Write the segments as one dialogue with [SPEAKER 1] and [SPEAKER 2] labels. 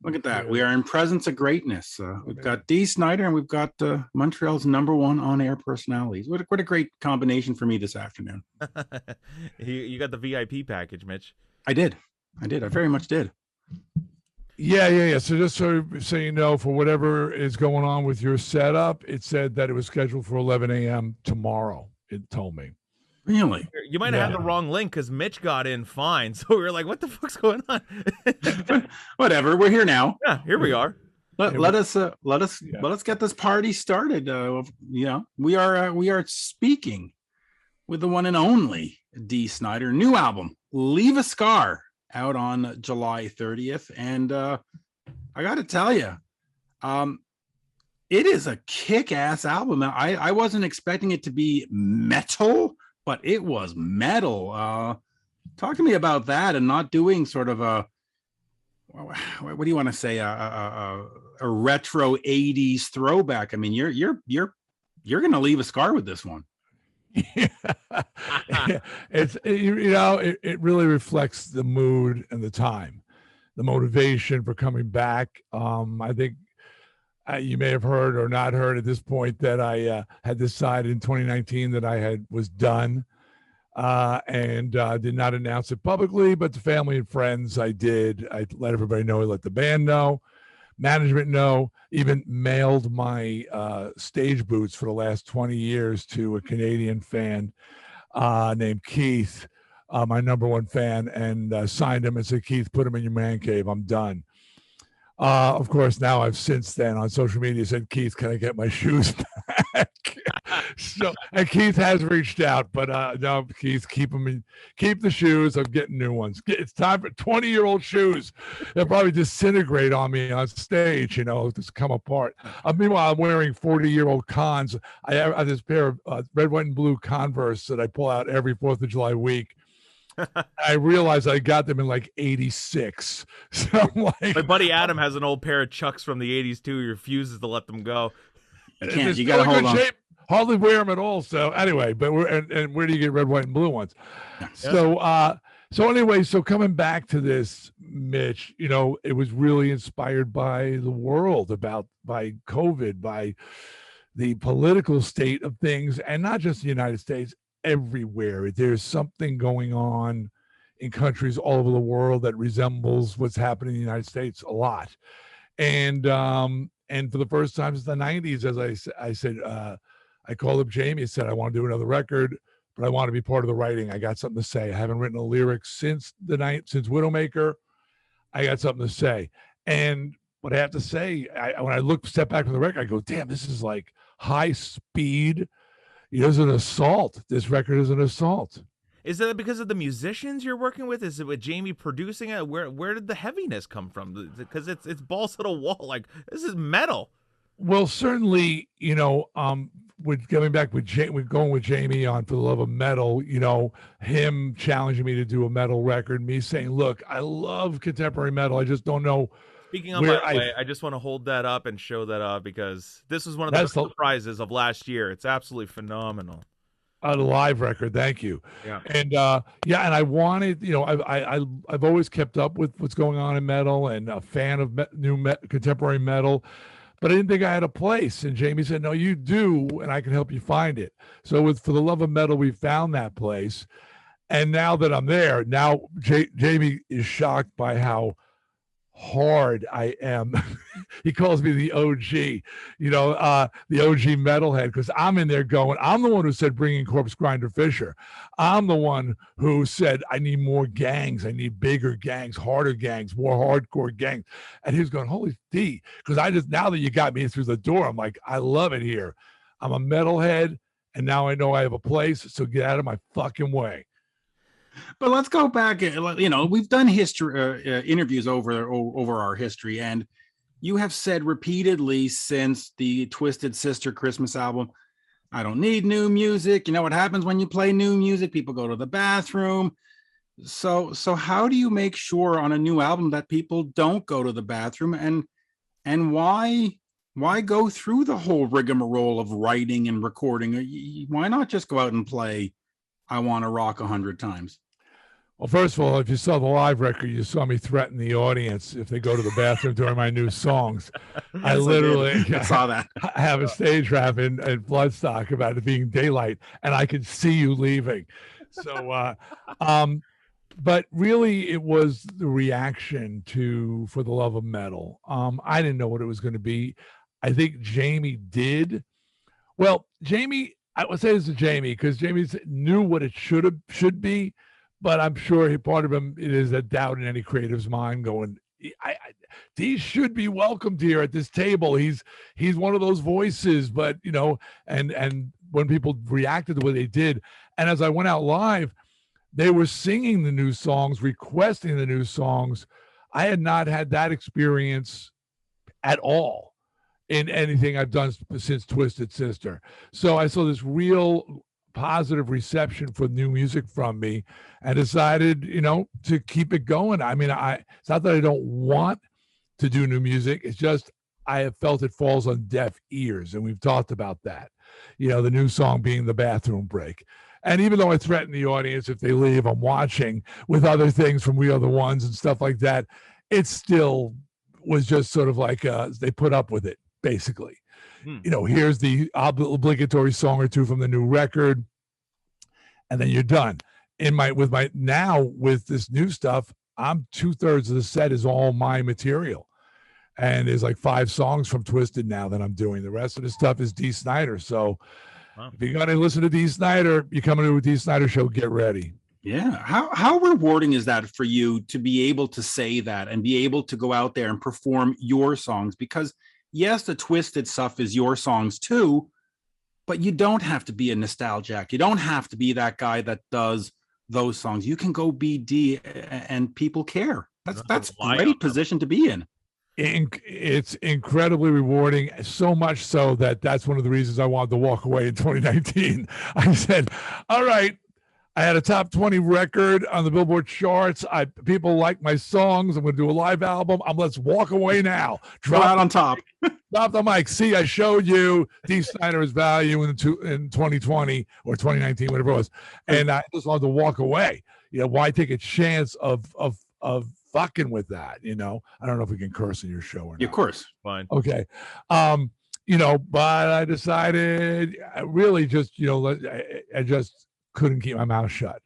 [SPEAKER 1] Look at that. We are in presence of greatness. We've got Dee Snider and we've got Montreal's #1 on-air personalities. What a great combination for me this afternoon.
[SPEAKER 2] You got the VIP package, Mitch.
[SPEAKER 1] I did. I very much did.
[SPEAKER 3] Yeah. So just so you know, for whatever is going on with your setup, it said that it was scheduled for 11 a.m. tomorrow. It told me.
[SPEAKER 1] Really?
[SPEAKER 2] You might have had the wrong link because Mitch got in fine. So we were like, what the fuck's going on?
[SPEAKER 1] Whatever. We're here now.
[SPEAKER 2] Yeah, here we are.
[SPEAKER 1] Let us get this party started. We are speaking with the one and only Dee Snider. New album, Leave a Scar, out on July 30th. And I got to tell you, it is a kick-ass album. I wasn't expecting it to be metal, but it was metal. Talk to me about that and not doing sort of what do you want to say, a retro 80s throwback. I mean, you're going to leave a scar with this one.
[SPEAKER 3] Yeah. It really reflects the mood and the time, the motivation for coming back. I think you may have heard or not heard at this point that I had decided in 2019 that I was done, and did not announce it publicly, but to family and friends I did. I let everybody know. I let the band know, management know, even mailed my stage boots for the last 20 years to a Canadian fan named Keith, my #1 fan, and signed him and said, Keith, put him in your man cave. I'm done. Of course, now I've since then on social media said, Keith, can I get my shoes back? And Keith has reached out, but no, Keith, keep the shoes. I'm getting new ones. It's time for 20-year-old shoes. They'll probably disintegrate on me on stage, just come apart. Meanwhile, I'm wearing 40-year-old Cons. I have this pair of red, white, and blue Converse that I pull out every 4th of July week. I realized I got them in like 86. So I'm like,
[SPEAKER 2] my buddy Adam has an old pair of Chucks from the 80s too. He refuses to let them go.
[SPEAKER 1] You got to hold on.
[SPEAKER 3] Shape. Hardly wear them at all. So anyway, but and where do you get red, white, and blue ones? Yeah. So anyway, so coming back to this, Mitch, it was really inspired by the world, by COVID, by the political state of things, and not just the United States. Everywhere there's something going on in countries all over the world that resembles what's happening in the United States a lot, and for the first time since the 90s, as I said, I called up Jamey and said I want to do another record, but I want to be part of the writing. I got something to say. I haven't written a lyric since Widowmaker. I got something to say, and what I have to say, when I step back from the record, I go, damn, this is like high speed. It is an assault. This record is an assault.
[SPEAKER 2] Is that because of the musicians you're working with? Is it with Jamey producing it? Where did the heaviness come from? Because it's balls to the wall. Like, this is metal.
[SPEAKER 3] Well, certainly, with going with Jamey on For the Love of Metal, him challenging me to do a metal record, me saying, look, I love contemporary metal. I just don't know.
[SPEAKER 2] Speaking of, by the way, I just want to hold that up and show that up because this was one of the surprises of last year. It's absolutely phenomenal.
[SPEAKER 3] A live record, thank you.
[SPEAKER 2] Yeah,
[SPEAKER 3] and and I wanted, I've always kept up with what's going on in metal and a fan of contemporary metal, but I didn't think I had a place. And Jamey said, no, you do, and I can help you find it. So For the Love of Metal, we found that place, and now that I'm there, now Jamey is shocked by how hard I am. He calls me the OG, the OG metalhead, because I'm in there going, I'm the one who said bring in Corpse Grinder Fisher. I'm the one who said I need more gangs. I need bigger gangs, harder gangs, more hardcore gangs. And he was going, holy D, because now that you got me through the door, I'm like, I love it here. I'm a metalhead, and now I know I have a place, so get out of my fucking way.
[SPEAKER 1] But let's go back. We've done history interviews over our history, and you have said repeatedly since the Twisted Sister Christmas album, I don't need new music. You know what happens when you play new music? People go to the bathroom. So how do you make sure on a new album that people don't go to the bathroom, and why go through the whole rigmarole of writing and recording? Why not just go out and play I Want to Rock 100 times?
[SPEAKER 3] Well, first of all, if you saw the live record, you saw me threaten the audience if they go to the bathroom during my new songs. I
[SPEAKER 1] Yes,
[SPEAKER 3] literally
[SPEAKER 1] I saw that.
[SPEAKER 3] have a stage rap in Bloodstock about it being daylight, and I could see you leaving. So, but really, it was the reaction to For the Love of Metal. I didn't know what it was going to be. I think Jamey did. Well, Jamey, I would say this to Jamey because Jamey knew what it should be, but I'm sure part of him it is a doubt in any creative's mind going, he should be welcomed here at this table. He's one of those voices, but and when people reacted the way they did, and as I went out live, they were singing the new songs, requesting the new songs. I had not had that experience at all in anything I've done since Twisted Sister. So I saw this real positive reception for new music from me and decided, to keep it going. I mean, it's not that I don't want to do new music. It's just I have felt it falls on deaf ears, and we've talked about that. The new song being The Bathroom Break. And even though I threaten the audience if they leave, I'm watching with other things from We Are the Ones and stuff like that. It still was just sort of like they put up with it, basically. Here's the obligatory song or two from the new record, and then you're done. With this new stuff, I'm 2/3 of the set is all my material. And there's like 5 songs from Twisted now that I'm doing. The rest of the stuff is Dee Snider. So if you're going to listen to Dee Snider, you're coming to a Dee Snider show, get ready.
[SPEAKER 1] Yeah. How rewarding is that for you to be able to say that and be able to go out there and perform your songs? Because yes, the Twisted stuff is your songs too, but you don't have to be a nostalgic. You don't have to be that guy that does those songs. You can go be Dee and people care. That's a great position to be in.
[SPEAKER 3] It's incredibly rewarding, so much so that's one of the reasons I wanted to walk away in 2019. I said, all right, I had a top 20 record on the Billboard charts. People like my songs. I'm going to do a live album. Let's walk away now.
[SPEAKER 1] Drop out on top.
[SPEAKER 3] Drop the mic. See, I showed you Dee Snider's value in 2020 or 2019, whatever it was. And I just wanted to walk away. Why take a chance of fucking with that? I don't know if we can curse in your show or not.
[SPEAKER 1] Of course.
[SPEAKER 2] Fine.
[SPEAKER 3] Okay. But I decided I really just, I just couldn't keep my mouth shut.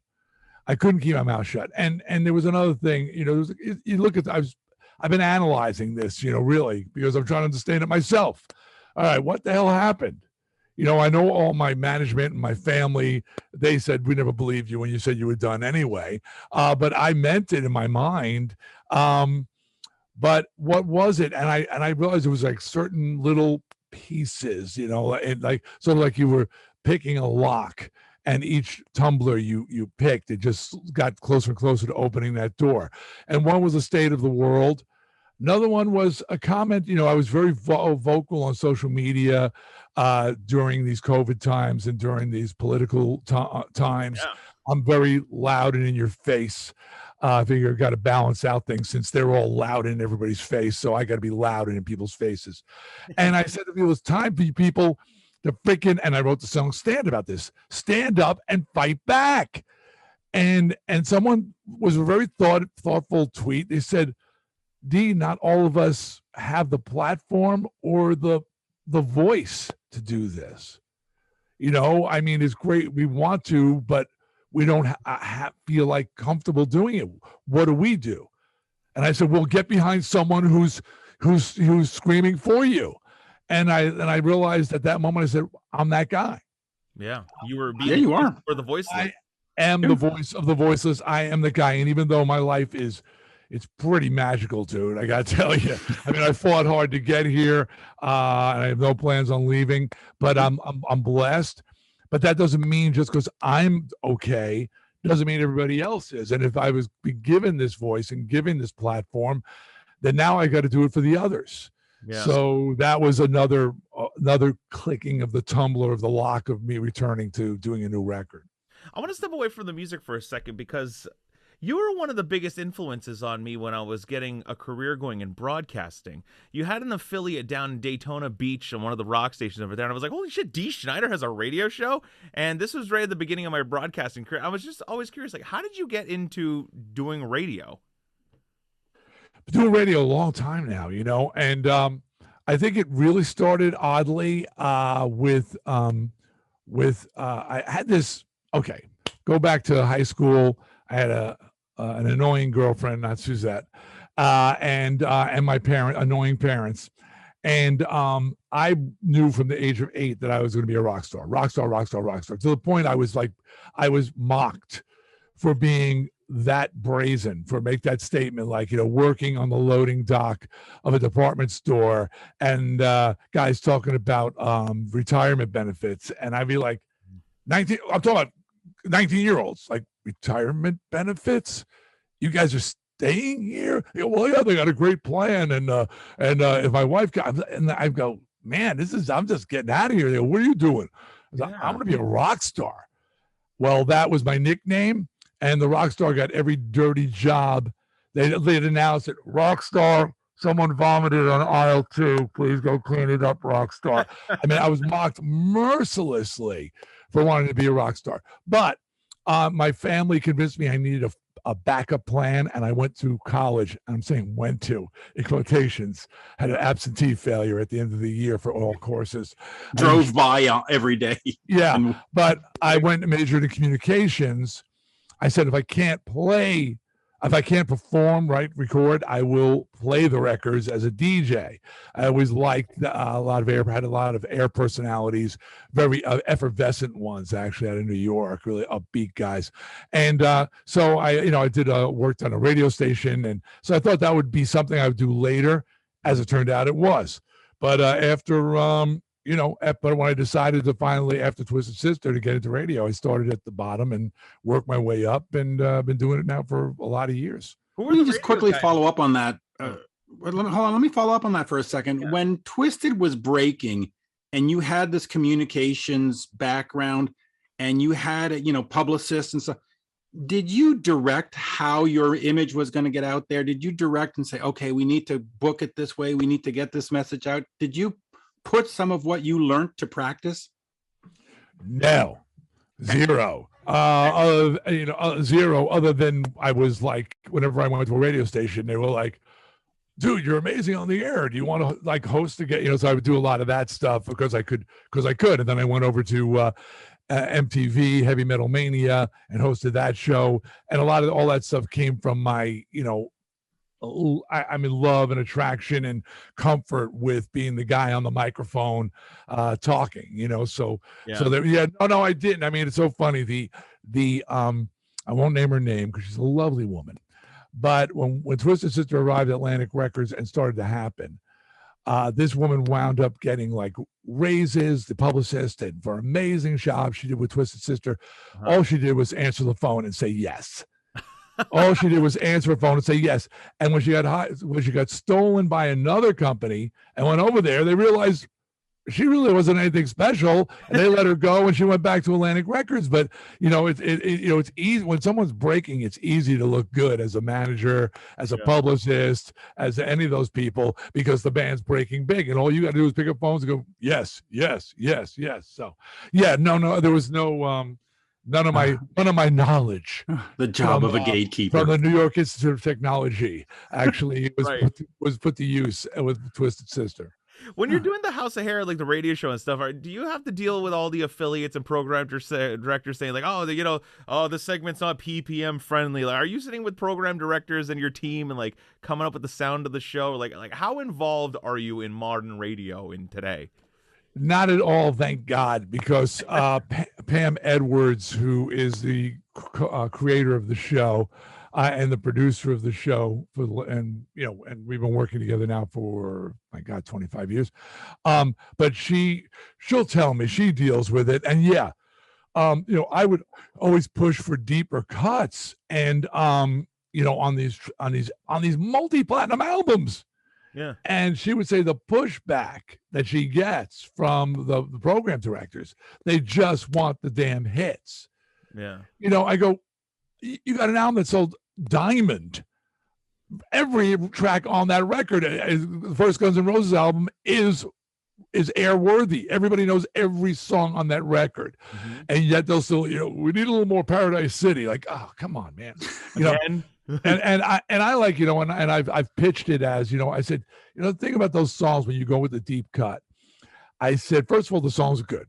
[SPEAKER 3] I couldn't keep my mouth shut. And there was another thing, you look at, I've been analyzing this, really, because I'm trying to understand it myself. All right, what the hell happened? I know all my management and my family, they said, we never believed you when you said you were done anyway. But I meant it in my mind. But what was it? And I realized it was like certain little pieces, and like sort of like you were picking a lock, and each tumbler you picked, it just got closer and closer to opening that door. And one was the state of the world. Another one was a comment. I was very vocal on social media during these COVID times and during these political times. Yeah. I'm very loud and in your face. I figure I've got to balance out things since they're all loud in everybody's face. So I got to be loud and in people's faces. And I said to people, it's time for you people to freaking, and I wrote the song Stand about this, stand up and fight back. And someone was a very thoughtful tweet. They said, Dee, not all of us have the platform or the voice to do this. It's great. We want to, but we don't feel like comfortable doing it. What do we do? And I said, well, get behind someone who's screaming for you. And I realized at that moment, I said, I'm that guy.
[SPEAKER 2] Yeah, you
[SPEAKER 1] are
[SPEAKER 2] for the voiceless.
[SPEAKER 3] I am the voice of the voiceless. I am the guy. And even though my life it's pretty magical, dude, I gotta tell you. I fought hard to get here, and I have no plans on leaving. But I'm blessed. But that doesn't mean just because I'm okay, doesn't mean everybody else is. And if I was given this voice and given this platform, then now I got to do it for the others. Yeah. So that was another clicking of the tumbler of the lock of me returning to doing a new record.
[SPEAKER 2] I want to step away from the music for a second because You were one of the biggest influences on me when I was getting a career going in broadcasting. You had an affiliate down in Daytona Beach on one of the rock stations over there, and I was like, holy shit, Dee Snider has a radio show? And this was right at the beginning of my broadcasting career. I was just always curious, like, how did you get into doing radio?
[SPEAKER 3] Been doing radio a long time now, and I think it really started oddly with I had this. Okay, go back to high school. I had an annoying girlfriend, not Suzette, and my annoying parents, and I knew from the age of 8 that I was going to be a rock star, to the point I was mocked for being that brazen, for make that statement, like, working on the loading dock of a department store and guys talking about retirement benefits, and I'd be like, 19, I'm talking about 19-year-olds, like, retirement benefits, you guys are staying here? Well, yeah, they got a great plan, and if my wife got, and I go, man, I'm just getting out of here. What are you doing? I'm gonna be a rock star. Well, that was my nickname. And the rock star got every dirty job. They'd announced it, rock star, someone vomited on aisle 2. Please go clean it up, rock star. I mean, I was mocked mercilessly for wanting to be a rock star. But my family convinced me I needed a backup plan, and I went to college. I'm saying went to, in quotations, had an absentee failure at the end of the year for all courses.
[SPEAKER 1] Drove by every day.
[SPEAKER 3] Yeah, but I went and majored in communications. I said, if I can't perform, record, I will play the records as a DJ. I always liked had a lot of air personalities, very effervescent ones, actually, out of New York, really upbeat guys. And so I did worked on a radio station. And so I thought that would be something I would do later. As it turned out, it was. But but when I decided to finally, after Twisted Sister, to get into radio, I started at the bottom and worked my way up, and been doing it now for a lot of years.
[SPEAKER 1] Let me just quickly follow up on that. Let me follow up on that for a second. Yeah. When Twisted was breaking and you had this communications background and you had, publicists and stuff, did you direct how your image was going to get out there? Did you direct and say, okay, we need to book it this way, we need to get this message out? Did you put some of what you learned to practice?
[SPEAKER 3] No, zero. Zero. Other than I was like, whenever I went to a radio station, they were like, "Dude, you're amazing on the air. Do you want to like host again?" So I would do a lot of that stuff because I could. And then I went over to MTV, Heavy Metal Mania, and hosted that show. And a lot of all that stuff came from my, I'm in love and attraction and comfort with being the guy on the microphone talking, so there, I didn't. I mean, it's so funny. The I won't name her name because she's a lovely woman, but when Twisted Sister arrived at Atlantic Records and started to happen, this woman wound up getting like raises, the publicist, and for an amazing job she did with Twisted Sister. All she did was answer the phone and say yes. All she did was answer her phone and say yes. And when she got stolen by another company and went over there, they realized she really wasn't anything special, and they let her go, and she went back to Atlantic Records. But it's easy when someone's breaking. It's easy to look good as a manager, as a publicist, as any of those people, because the band's breaking big, and all you got to do is pick up phones and go yes, yes, yes, yes. So there was no. None of my knowledge.
[SPEAKER 1] The job of a gatekeeper
[SPEAKER 3] from the New York Institute of Technology actually was put to use with Twisted Sister.
[SPEAKER 2] When you're doing the House of Hair, like the radio show and stuff, do you have to deal with all the affiliates and program directors saying like, the segment's not PPM friendly? Like, are you sitting with program directors and your team and like coming up with the sound of the show? Like how involved are you in modern radio in today?
[SPEAKER 3] Not at all, thank God, because Pam Edwards, who is the creator of the show and the producer of the show, and we've been working together now for 25 years. But she'll tell me she deals with it, and I would always push for deeper cuts, and on these multi-platinum albums.
[SPEAKER 2] Yeah. And
[SPEAKER 3] she would say the pushback that she gets from the program directors, they just want the damn hits.
[SPEAKER 2] Yeah.
[SPEAKER 3] I go, you got an album that sold Diamond. Every track on that record, the first Guns N' Roses album, is airworthy. Everybody knows every song on that record, and yet they'll still, we need a little more Paradise City. Like, oh, come on, man. And I like, and I've pitched it as, I said, think about those songs when you go with the deep cut. I said, first of all, the songs are good.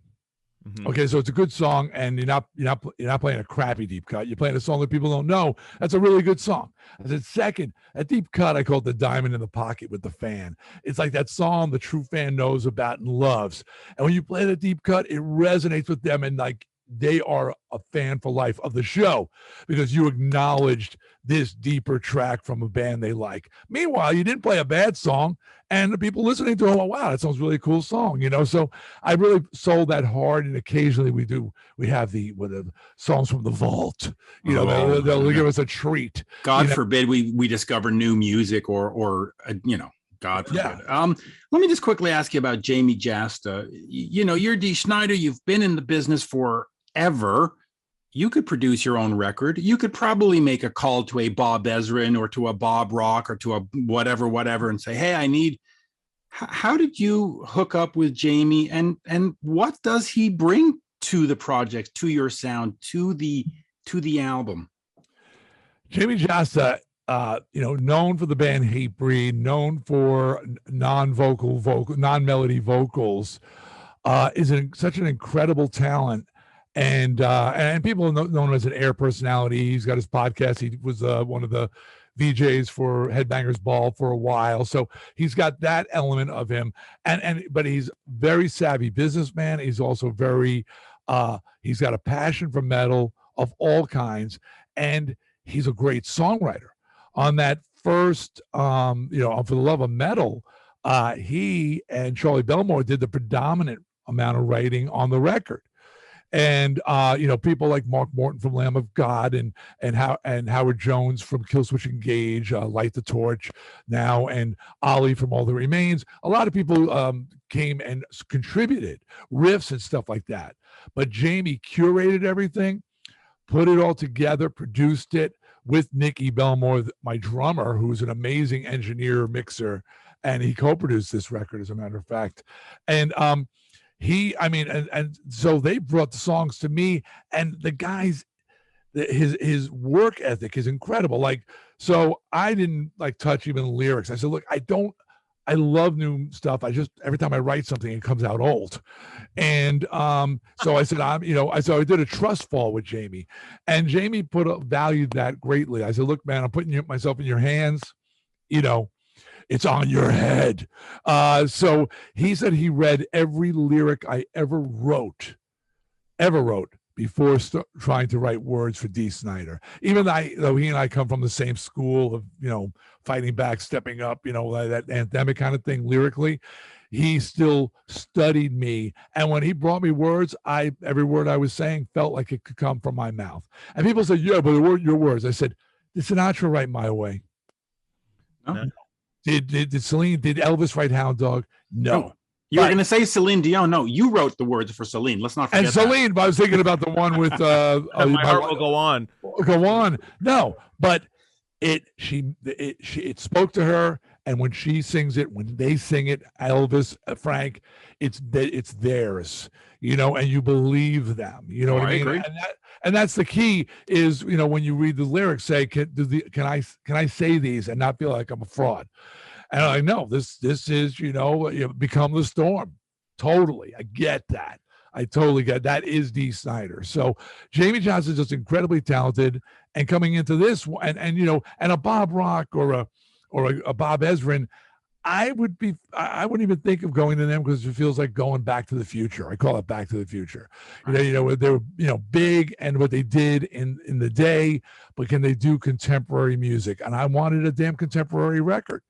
[SPEAKER 3] Okay, so it's a good song, and you're not playing a crappy deep cut. You're playing a song that people don't know. That's a really good song. I said, second, a deep cut, I call it the diamond in the pocket with the fan. It's like that song the true fan knows about and loves. And when you play the deep cut, it resonates with them, and like they are a fan for life of the show because you acknowledged this deeper track from a band they like. Meanwhile, you didn't play a bad song, and the people listening to it, oh, wow, that sounds really a cool song, So I really sold that hard, and occasionally we have the songs from the vault. They'll give us a treat.
[SPEAKER 1] God forbid we discover new music or God forbid.
[SPEAKER 3] Yeah.
[SPEAKER 1] Let me just quickly ask you about Jamey Jasta. You're Dee Snider. You've been in the business forever. You could produce your own record. You could probably make a call to a Bob Ezrin or to a Bob Rock or to a whatever, and say, hey, how did you hook up with Jamey, and what does he bring to the project, to your sound, to the album?
[SPEAKER 3] Jamey Jasta, known for the band Hatebreed, known for non-melody vocals, is such an incredible talent. And people know him as an air personality. He's got his podcast. He was one of the VJs for Headbangers Ball for a while. So he's got that element of him. But he's very savvy businessman. He's also very, he's got a passion for metal of all kinds. And he's a great songwriter. On that first, For the Love of Metal, he and Charlie Belmore did the predominant amount of writing on the record. And people like Mark Morton from Lamb of God and Howard Jones from Killswitch Engage, Light the Torch now, and Ollie from All That Remains. A lot of people came and contributed riffs and stuff like that. But Jamey curated everything, put it all together, produced it with Nicky Belmore, my drummer, who's an amazing engineer, mixer, and he co-produced this record, as a matter of fact. And so they brought the songs to me, and the guys, his work ethic is incredible. Like, so I didn't touch even the lyrics. I said, look, I love new stuff. Every time I write something, it comes out old. And so I said, so I did a trust fall with Jamey, and Jamey valued that greatly. I said, look, man, I'm putting myself in your hands, it's on your head. So he said he read every lyric I ever wrote before trying to write words for Dee Snider. Even though he and I come from the same school of, fighting back, stepping up, that anthemic kind of thing lyrically, he still studied me. And when he brought me words, every word I was saying felt like it could come from my mouth. And people said, yeah, but they weren't your words. I said, did Sinatra write My Way?
[SPEAKER 1] No.
[SPEAKER 3] Did Elvis write Hound Dog? No.
[SPEAKER 1] You were going to say Celine Dion. No, you wrote the words for Celine. Let's not forget
[SPEAKER 3] that. And Celine, but I was thinking about the one with
[SPEAKER 2] My Heart Will Go On.
[SPEAKER 3] Go on. No, but it spoke to her, and when she sings it, when they sing it, Elvis, Frank, it's theirs, and you believe them. You know what I mean?
[SPEAKER 1] Agree.
[SPEAKER 3] And that's the key is, when you read the lyrics, say, can I say these and not feel like I'm a fraud? And I know this is, become the storm. Totally. I get that. I totally get that. Is Dee Snider. So Jamey Jasta is just incredibly talented, and coming into this and a Bob Rock or a Bob Ezrin, I wouldn't even think of going to them because it feels like going back to the future. I call it Back to the Future. They were big and what they did in the day, but can they do contemporary music? And I wanted a damn contemporary record.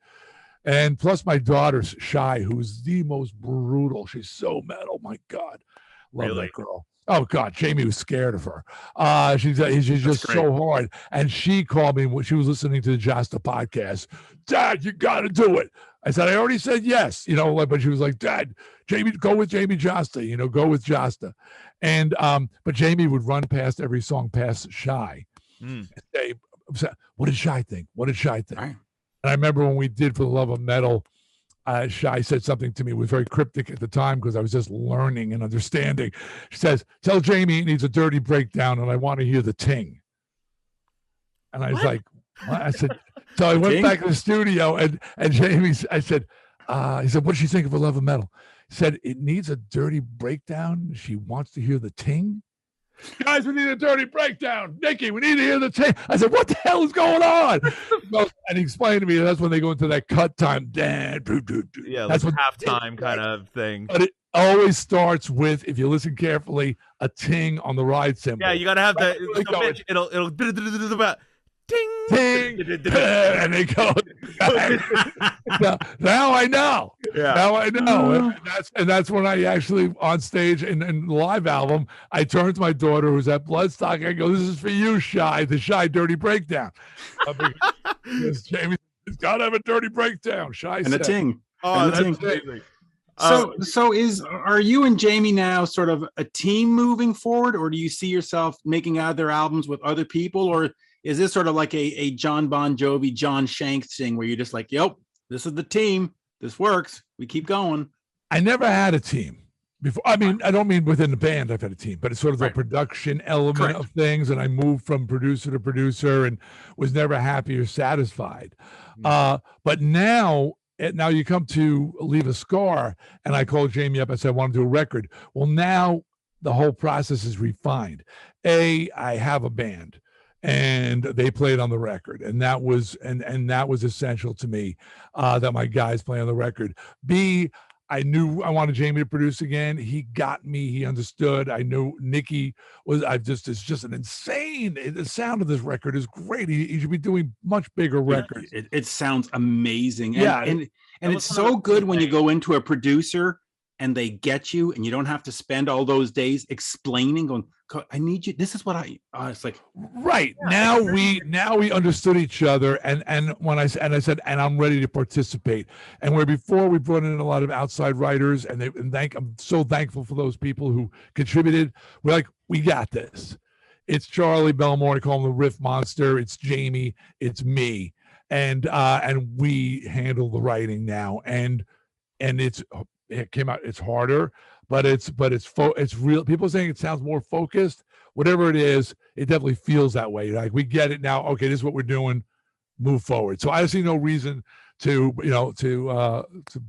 [SPEAKER 3] And plus my daughter's Shy, who's the most brutal. She's so metal. My God. Love that girl. Oh God, Jamey was scared of her. She's just so hard. And she called me when she was listening to the Jasta podcast. Dad, you got to do it. I said, I already said yes, but she was like, Dad, Jamey, go with Jamey Jasta, go with Jasta. And, but Jamey would run past every song past Shy and say, what did Shy think? What did Shy think?
[SPEAKER 1] Right.
[SPEAKER 3] And I remember when we did For the Love of Metal, Shy said something to me. It was very cryptic at the time because I was just learning and understanding. She says, "Tell Jamey he needs a dirty breakdown, and I want to hear the ting." And I was like, what? I said, so I went back to the studio, and Jamey, I said, he said, "What did she think of For Love of Metal?" He said, "It needs a dirty breakdown. She wants to hear the ting." Guys, we need a dirty breakdown. Nikki, we need to hear the tape. I said, what the hell is going on? And he explained to me that's when they go into that cut time.
[SPEAKER 2] Yeah,
[SPEAKER 3] that's
[SPEAKER 2] like halftime kind of thing.
[SPEAKER 3] But it always starts with, if you listen carefully, a ting on the ride cymbal.
[SPEAKER 2] Yeah, you got to have Mitch, it'll ting,
[SPEAKER 3] ting, and they go. Now I know.
[SPEAKER 2] Yeah.
[SPEAKER 3] Now I know. And that's when I actually on stage in the live album, I turned to my daughter who's at Bloodstock. I go, "This is for you, Shy, the Shy dirty breakdown." Because Jamey's got to have a dirty breakdown. Shy
[SPEAKER 1] and
[SPEAKER 3] said.
[SPEAKER 1] a ting.
[SPEAKER 2] Oh,
[SPEAKER 1] and
[SPEAKER 2] that's
[SPEAKER 1] amazing. So are you and Jamey now sort of a team moving forward, or do you see yourself making other albums with other people, or is this sort of like a John Bon Jovi, John Shanks thing where you're just like, "Yep, this is the team. This works. We keep going"?
[SPEAKER 3] I never had a team before. I mean, I don't mean within the band I've had a team, but it's sort of the production element of things. And I moved from producer to producer and was never happy or satisfied. But now you come to Leave a Scar, and I called Jamey up. I said, "I want to do a record." Well, now the whole process is refined. I have a band, and they played on the record, and that was that was essential to me, that my guys play on the record. B, I knew I wanted Jamey to produce again. He got me. He understood. I knew Nikki was. It's just an insane. The sound of this record is great. He should be doing much bigger records.
[SPEAKER 1] It sounds amazing.
[SPEAKER 3] And
[SPEAKER 1] it's so good when you go into a producer and they get you, and you don't have to spend all those days explaining, going, "I need you. This is what it's like."
[SPEAKER 3] Right. Now we understood each other, and when I said, and I'm ready to participate. And where before we brought in a lot of outside writers, and I'm so thankful for those people who contributed. We're like, we got this. It's Charlie Belmore, I call him the riff monster. It's Jamey. It's me, and we handle the writing now, and it came out. It's harder, but it's real. People are saying it sounds more focused. Whatever it is, it definitely feels that way. Like, we get it now. Okay, this is what we're doing. Move forward. So I see no reason to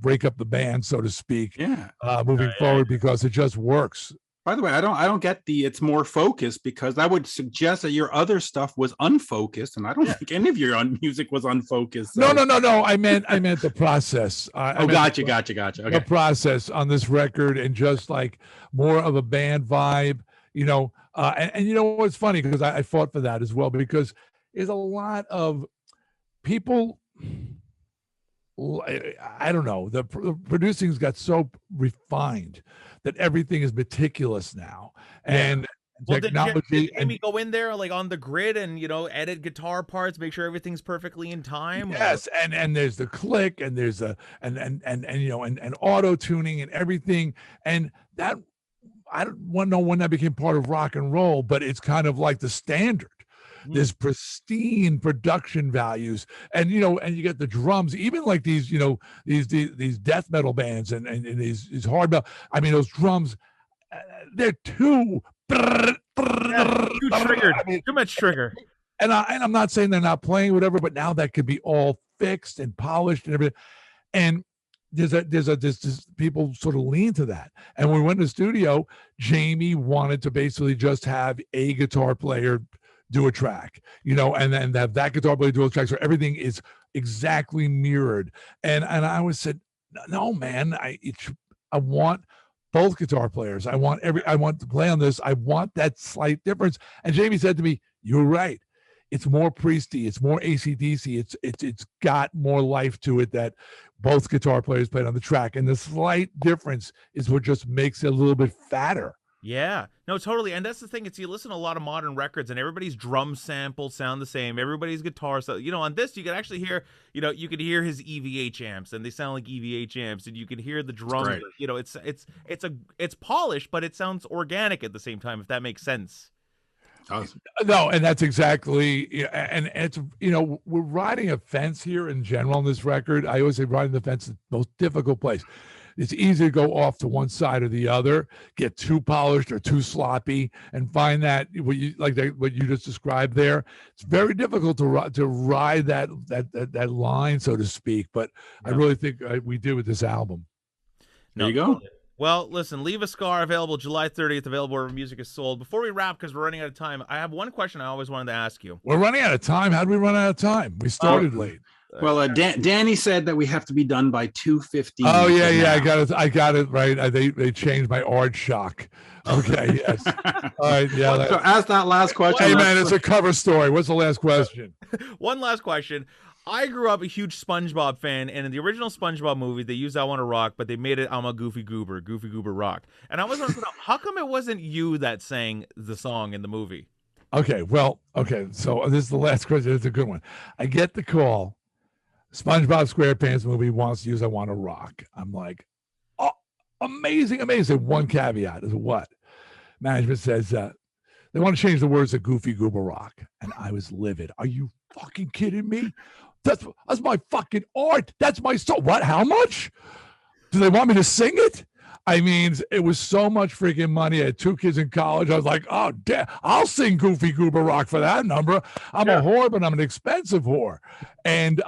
[SPEAKER 3] break up the band, so to speak.
[SPEAKER 1] Yeah.
[SPEAKER 3] Moving forward, because it just works.
[SPEAKER 1] By the way, I don't get it's more focused, because I would suggest that your other stuff was unfocused, and I don't think any of your music was unfocused. So.
[SPEAKER 3] No. I meant the process.
[SPEAKER 1] Gotcha. Okay.
[SPEAKER 3] The process on this record, and just like more of a band vibe, and you know what's funny, because I fought for that as well, because there's a lot of people. I don't know. The producing's got so refined that everything is meticulous now, and technology.
[SPEAKER 2] Did Jamey go in there like on the grid and edit guitar parts, make sure everything's perfectly in time?
[SPEAKER 3] Yes, and there's the click, and there's and auto tuning and everything, and that I don't want to know when that became part of rock and roll, but it's kind of like the standard. There's pristine production values, and you get the drums, even like these these death metal bands and these hard metal. I mean, those drums, they're too
[SPEAKER 2] triggered, too much trigger.
[SPEAKER 3] And I'm not saying they're not playing whatever, but now that could be all fixed and polished and everything. And there's people sort of lean to that. And when we went to the studio, Jamey wanted to basically just have a guitar player do a track, and then have that guitar player do a track, so everything is exactly mirrored. And I always said, no, man, I want both guitar players. I want to play on this. I want that slight difference. And Jamey said to me, "You're right. It's more Priesty. It's more AC/DC. It's got more life to it that both guitar players played on the track. And the slight difference is what just makes it a little bit fatter."
[SPEAKER 2] Yeah, no, totally. And that's the thing. You listen to a lot of modern records, and everybody's drum samples sound the same. Everybody's guitar. So, on this, you can actually hear, you could hear his EVH amps, and they sound like EVH amps, and you can hear the drums. It's polished, but it sounds organic at the same time, if that makes sense.
[SPEAKER 3] No, and that's exactly, and it's, we're riding a fence here in general on this record. I always say riding the fence is the most difficult place. It's easy to go off to one side or the other, get too polished or too sloppy, and find that what you just described there. It's very difficult to ride that line, so to speak. But I really think we did with this album.
[SPEAKER 1] There you go.
[SPEAKER 2] Well, listen, Leave a Scar, available July 30th, available wherever music is sold. Before we wrap, because we're running out of time, I have one question I always wanted to ask you.
[SPEAKER 3] We're running out of time. How did we run out of time? We started late.
[SPEAKER 1] Well, Danny said that we have to be done by 2:15.
[SPEAKER 3] Oh yeah, I got it right. They changed my art shock. Okay, yes. All right, yeah.
[SPEAKER 1] So ask that last question.
[SPEAKER 3] Hey man, it's a cover story. What's the last question?
[SPEAKER 2] One last question. I grew up a huge SpongeBob fan, and in the original SpongeBob movie, they used "I Want to Rock," but they made it "I'm a Goofy Goober," Goofy Goober Rock. And I was wondering, how come it wasn't you that sang the song in the movie?
[SPEAKER 3] Okay, so this is the last question. It's a good one. I get the call. SpongeBob SquarePants Movie wants to use "I Want to Rock." I'm like, oh, amazing. One caveat is what? Management says they want to change the words to Goofy Goober Rock. And I was livid. Are you fucking kidding me? That's my fucking art. That's my soul. What? How much? Do they want me to sing it? I mean, it was so much freaking money. I had 2 kids in college. I was like, oh, damn, I'll sing Goofy Goober Rock for that number. I'm a whore, but I'm an expensive whore. And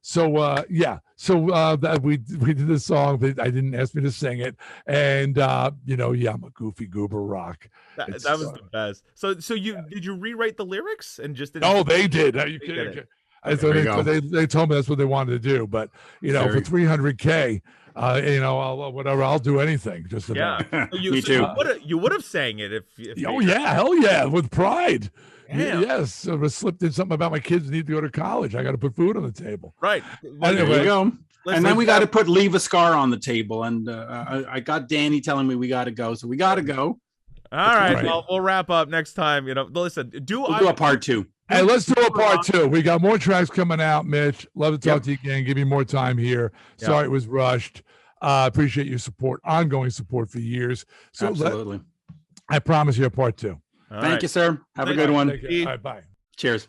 [SPEAKER 3] so that we did this song, but I didn't ask me to sing it. And I'm a Goofy Goober Rock.
[SPEAKER 2] That was the best. So did you rewrite the lyrics and just didn't?
[SPEAKER 3] Oh, they did. Are you kidding? They told me that's what they wanted to do, but for $300K, I'll do anything. Just about.
[SPEAKER 2] Me too. You would have sang it if
[SPEAKER 3] oh yeah, hell yeah, with pride.
[SPEAKER 2] Damn.
[SPEAKER 3] Yes, I was slipped in something about my kids need to go to college. I got to put food on the table.
[SPEAKER 2] Right.
[SPEAKER 1] Anyway, there you go. And then we got to put "Leave a Scar" on the table, and I got Danny telling me we got to go, so we got to go.
[SPEAKER 2] All right. Well, we'll wrap up next time. Listen, we'll
[SPEAKER 1] do a part 2.
[SPEAKER 3] Hey, let's do a part 2. We got more tracks coming out, Mitch. Love to talk to you again. Give me more time here. Sorry it was rushed. Appreciate your support, ongoing support for years. So
[SPEAKER 1] absolutely.
[SPEAKER 3] I promise you a part 2.
[SPEAKER 1] Thank you, sir. Have a good one.
[SPEAKER 3] All right, bye.
[SPEAKER 1] Cheers.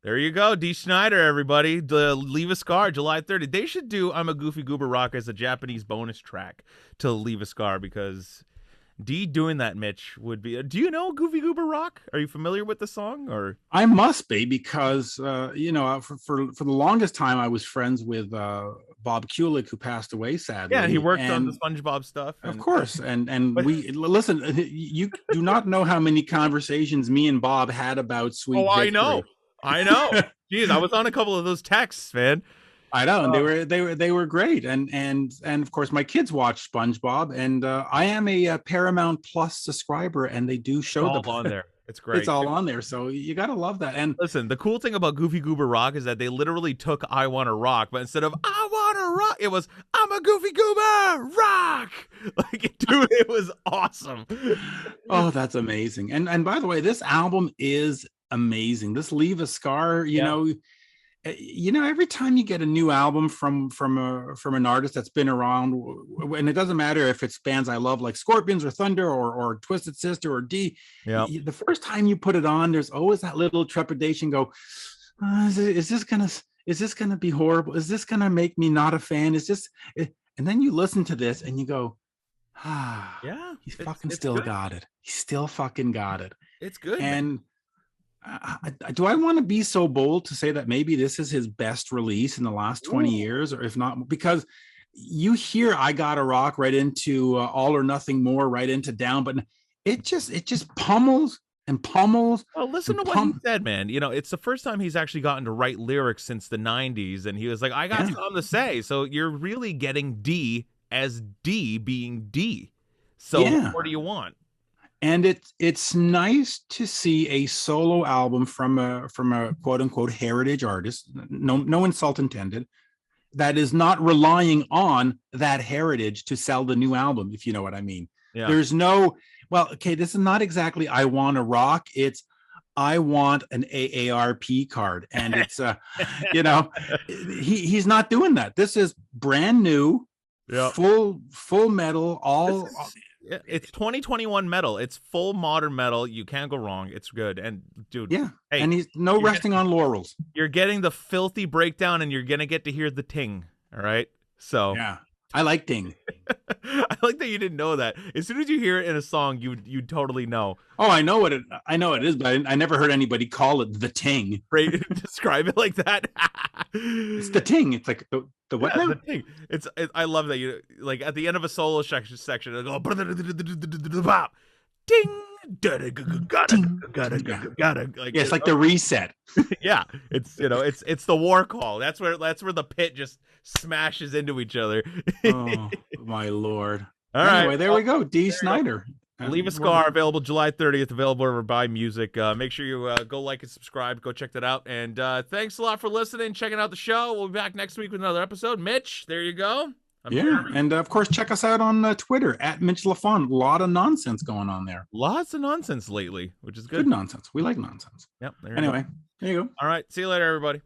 [SPEAKER 2] There you go. Dee Snider, everybody. Leave a Scar, July 30th. They should do "I'm a Goofy Goober Rock" as a Japanese bonus track to Leave a Scar, because Dee doing that, Mitch, would be. Do you know Goofy Goober Rock? Are you familiar with the song? Or
[SPEAKER 1] I must be, because for the longest time I was friends with Bob Kulick, who passed away sadly.
[SPEAKER 2] Yeah, he worked on the SpongeBob stuff.
[SPEAKER 1] Of course, and we listen. You do not know how many conversations me and Bob had about Sweet Victory.
[SPEAKER 2] I know. Jeez, I was on a couple of those texts, man.
[SPEAKER 1] I know, and they were great, and of course my kids watch SpongeBob, and I am a Paramount Plus subscriber, and they do show
[SPEAKER 2] all on there. It's great.
[SPEAKER 1] It's all on there, so you gotta love that. And
[SPEAKER 2] listen, the cool thing about Goofy Goober Rock is that they literally took "I Want to Rock," but instead of "I Want to Rock," it was "I'm a Goofy Goober Rock." Like, dude, it was awesome.
[SPEAKER 1] Oh, that's amazing. And by the way, this album is amazing. This "Leave a Scar," every time you get a new album from an artist that's been around, and it doesn't matter if it's bands I love like Scorpions or Thunder or Twisted Sister or Dee, the first time you put it on, there's always that little trepidation. Go, is this gonna be horrible? Is this gonna make me not a fan? And then you listen to this and you go, he's fucking still got it. He still fucking got it.
[SPEAKER 2] It's good.
[SPEAKER 1] And do I want to be so bold to say that maybe this is his best release in the last 20 years, or if not, because you hear "I Gotta Rock" right into "All or Nothing More," right into "Down," but it just pummels and pummels.
[SPEAKER 2] Well, listen to what he said, man. It's the first time he's actually gotten to write lyrics since the 90s, and he was like, I got something to say. So you're really getting Dee as Dee being Dee. So what more do you want?
[SPEAKER 1] And it's nice to see a solo album from a quote unquote heritage artist, no insult intended, that is not relying on that heritage to sell the new album, if you know what I mean. Yeah. There's this is not exactly "I Want to Rock." It's "I want an AARP card," and it's he's not doing that. This is brand new, full metal, all.
[SPEAKER 2] It's 2021 metal. It's full modern metal. You can't go wrong. It's good. And dude,
[SPEAKER 1] Yeah,
[SPEAKER 2] hey,
[SPEAKER 1] and he's no resting on laurels.
[SPEAKER 2] You're getting the filthy breakdown, and you're gonna get to hear the ting. All right. So
[SPEAKER 1] Yeah, I like Ding.
[SPEAKER 2] I like that you didn't know that. As soon as you hear it in a song, you totally know.
[SPEAKER 1] Oh, I know it is, but I never heard anybody call it the Ting.
[SPEAKER 2] Right? Describe it like that.
[SPEAKER 1] It's the Ting. It's like the what now?
[SPEAKER 2] The ting. I love that you like at the end of a solo section. They go ding. Gotta like,
[SPEAKER 1] Yeah, it's like the reset.
[SPEAKER 2] Yeah, it's it's the war call. That's where the pit just smashes into each other.
[SPEAKER 1] Oh my lord!
[SPEAKER 2] All
[SPEAKER 1] anyway,
[SPEAKER 2] right,
[SPEAKER 1] there we go. Dee Snider.
[SPEAKER 2] Leave a Scar, available July 30th, available wherever buy music. Make sure you go like and subscribe. Go check that out. And thanks a lot for listening, checking out the show. We'll be back next week with another episode. Mitch, there you go.
[SPEAKER 1] And of course, check us out on Twitter at Mitch Lafon. A lot of nonsense going on there.
[SPEAKER 2] Lots of nonsense lately, which is good.
[SPEAKER 1] Good nonsense. We like nonsense.
[SPEAKER 2] Yep.
[SPEAKER 1] Anyway, there you go.
[SPEAKER 2] All right. See you later, everybody.